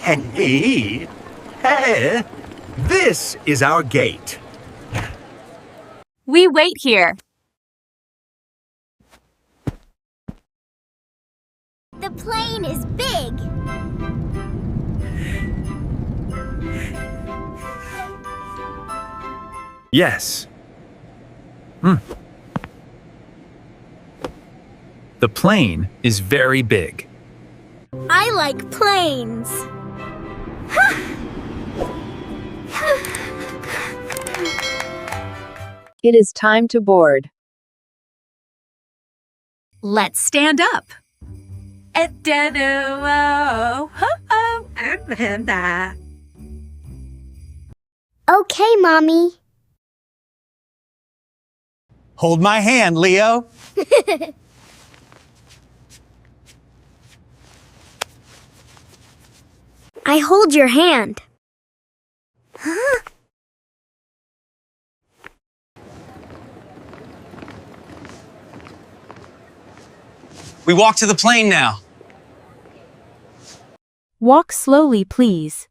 And me? Hey, this is our gate. We wait here. The plane is big. Yes. The plane is very big. I like planes. It is time to board. Let's stand up. Okay, Mommy. Hold my hand, Leo. I hold your hand. We walk to the plane now. Walk slowly, please.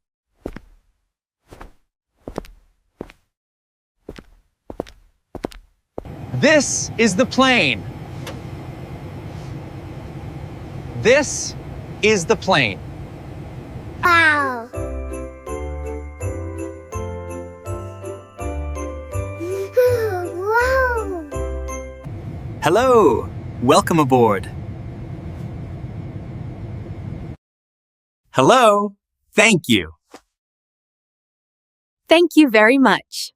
This is the plane. This is the plane. Wow. Wow. Hello! Welcome aboard. Hello! Thank you. Thank you very much.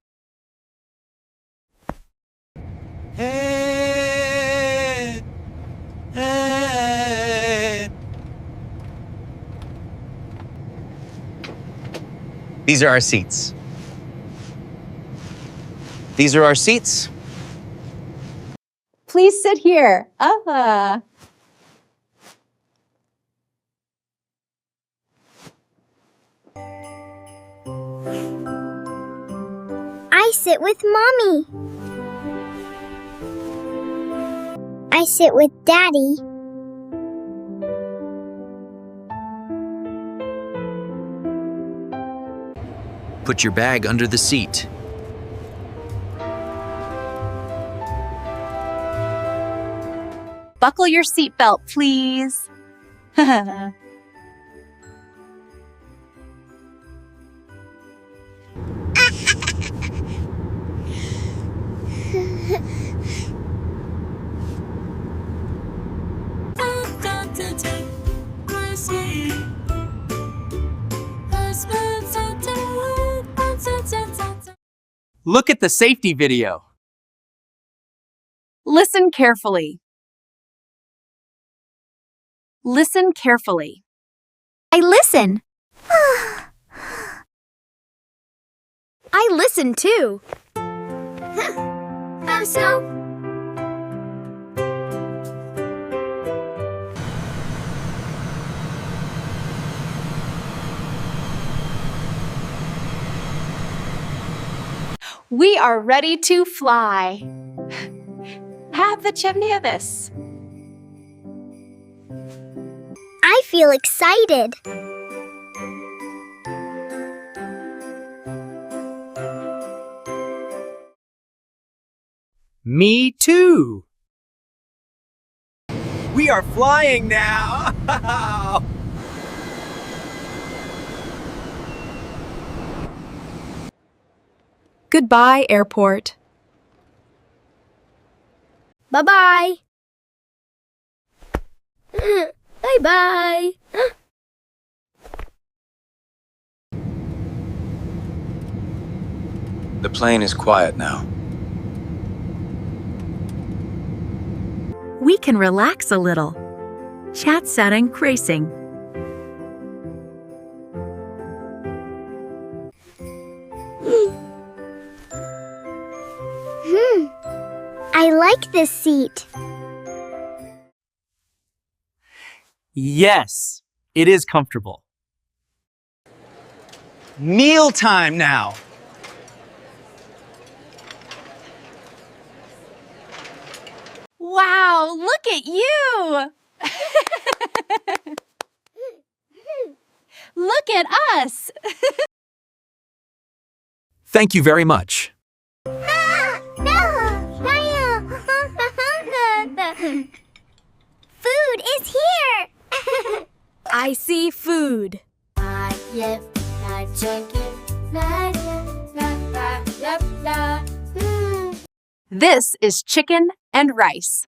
These are our seats. These are our seats. Please sit here. I sit with Mommy. I sit with Daddy. Put your bag under the seat. Buckle your seatbelt, please. Look at the safety video. Listen carefully. Listen carefully. I listen. I listen too. How so? We are ready to fly. Have the chimney of this. I feel excited. Me too. We are flying now. Goodbye, airport. Bye-bye. Bye-bye. The plane is quiet now. We can relax a little. Chat setting racing. I like this seat. Yes, it is comfortable. Meal time now. Wow, look at you! Look at us! Thank you very much. Food is here! I see food. This is chicken and rice.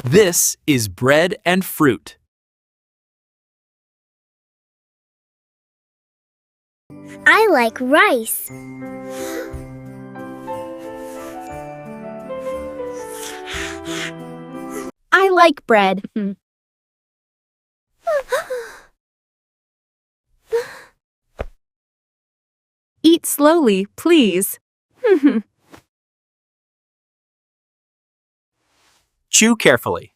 This is bread and fruit. I like rice. I like bread. Eat slowly, please. Chew carefully.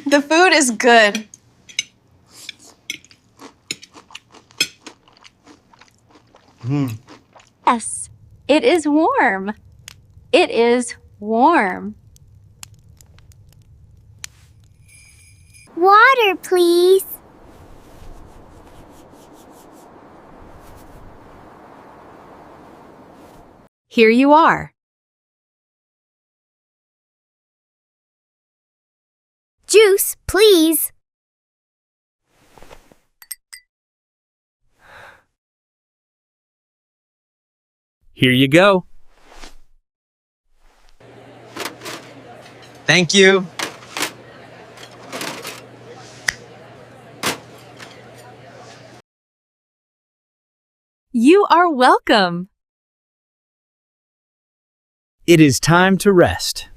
The food is good. Yes, it is warm. It is warm. Water, please. Here you are. Juice, please. Here you go. Thank you. You are welcome. It is time to rest.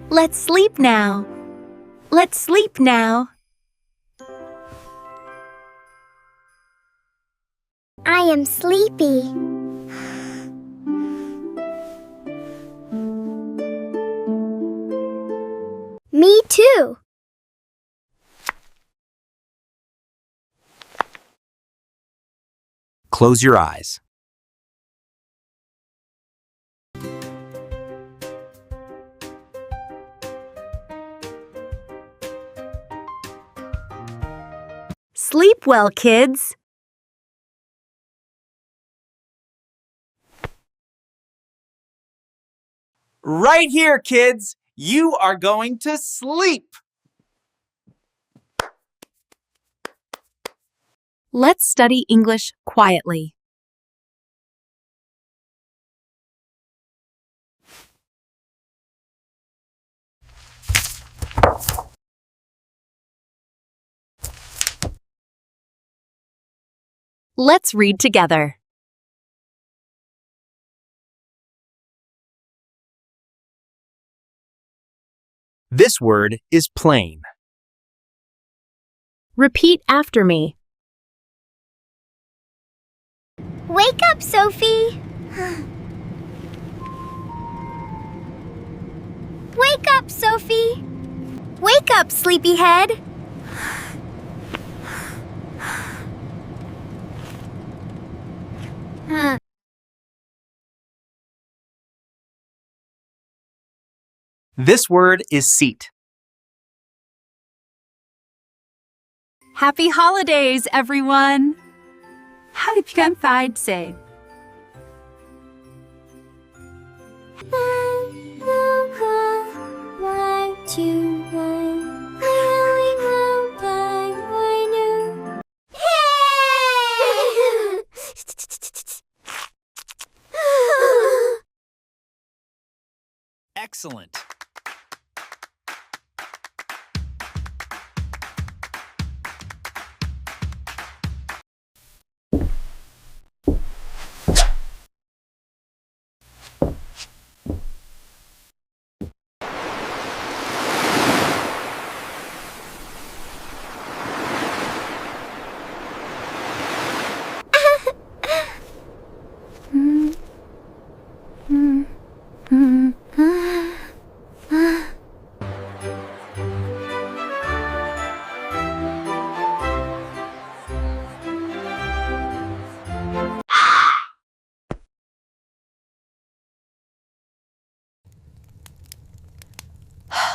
Let's sleep now. Let's sleep now. I am sleepy. Me too. Close your eyes. Sleep well, kids. Right here, kids. You are going to sleep. Let's study English quietly. Let's read together. This word is plain. Repeat after me. Wake up, Sophie. Wake up, Sophie. Wake up, sleepyhead. This word is seat. Happy holidays, everyone! Happy Campfire. Excellent.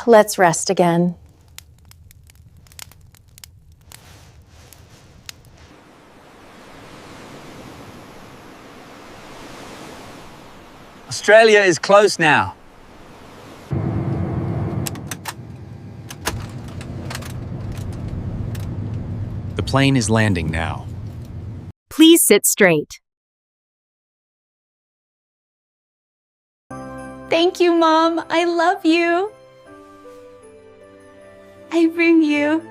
Let's rest again. Australia is close now. The plane is landing now. Please sit straight. Thank you, Mom. I love you. I bring you.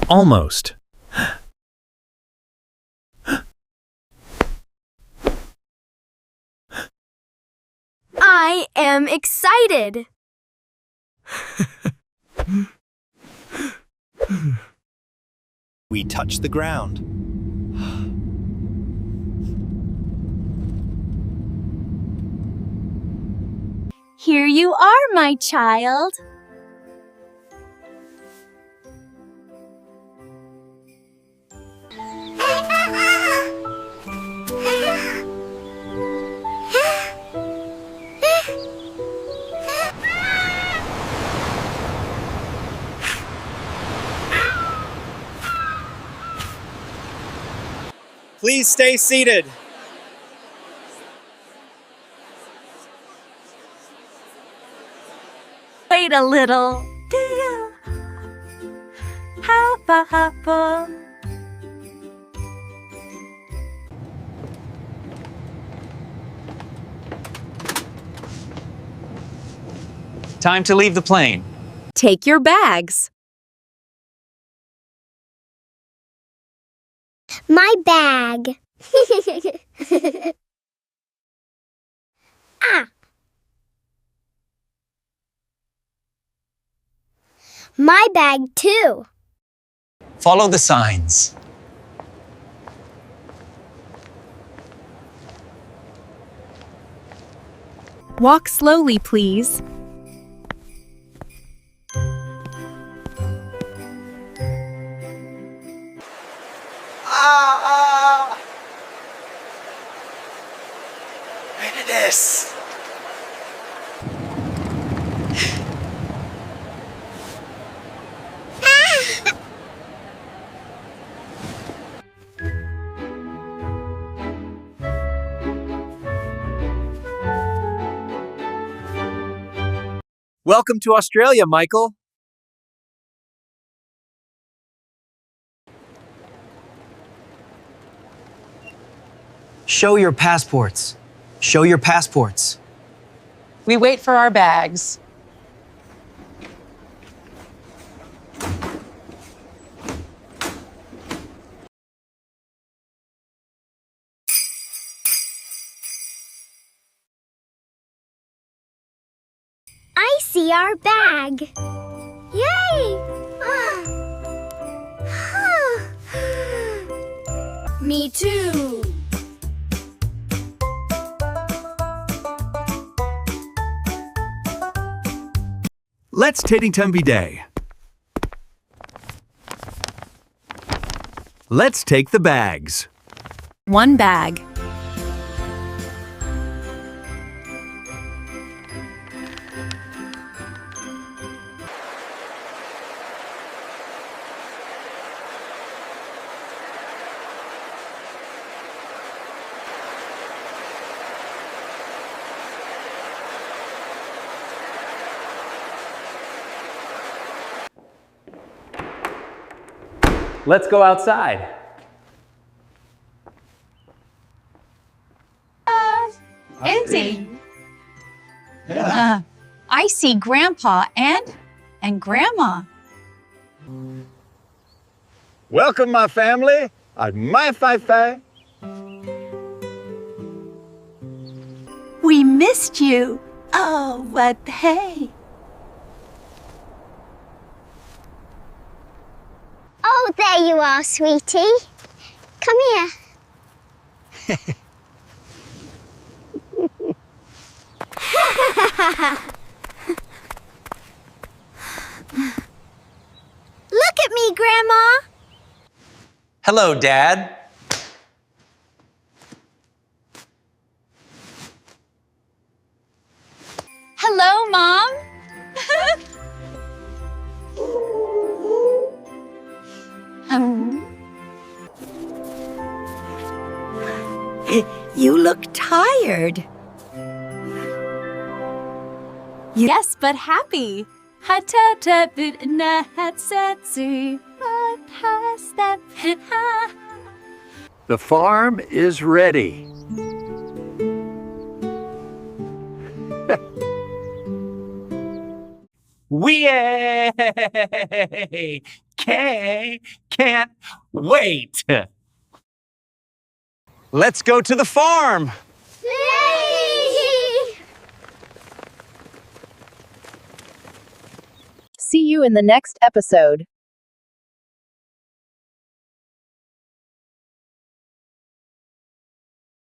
Almost. I am excited. We touch the ground. Here you are, my child. Please stay seated. Wait a little. Hoppa hoppa. Time to leave the plane. Take your bags. My bag. Ah. My bag too. Follow the signs. Walk slowly, please. Where did this? Welcome to Australia, Michael. Show your passports. Show your passports. We wait for our bags. I see our bag. Yay! Me too. Let's Teddington Day. Let's take the bags. One bag. Let's go outside. Empty. I see Grandpa and Grandma. Welcome, my family. My Fi. We missed you. Oh, but hey. Oh, there you are, sweetie. Come here. Look at me, Grandma. Hello, Dad. Hello, Mom. tired. Yes, but happy. The farm is ready. We can't wait. Let's go to the farm. See you in the next episode.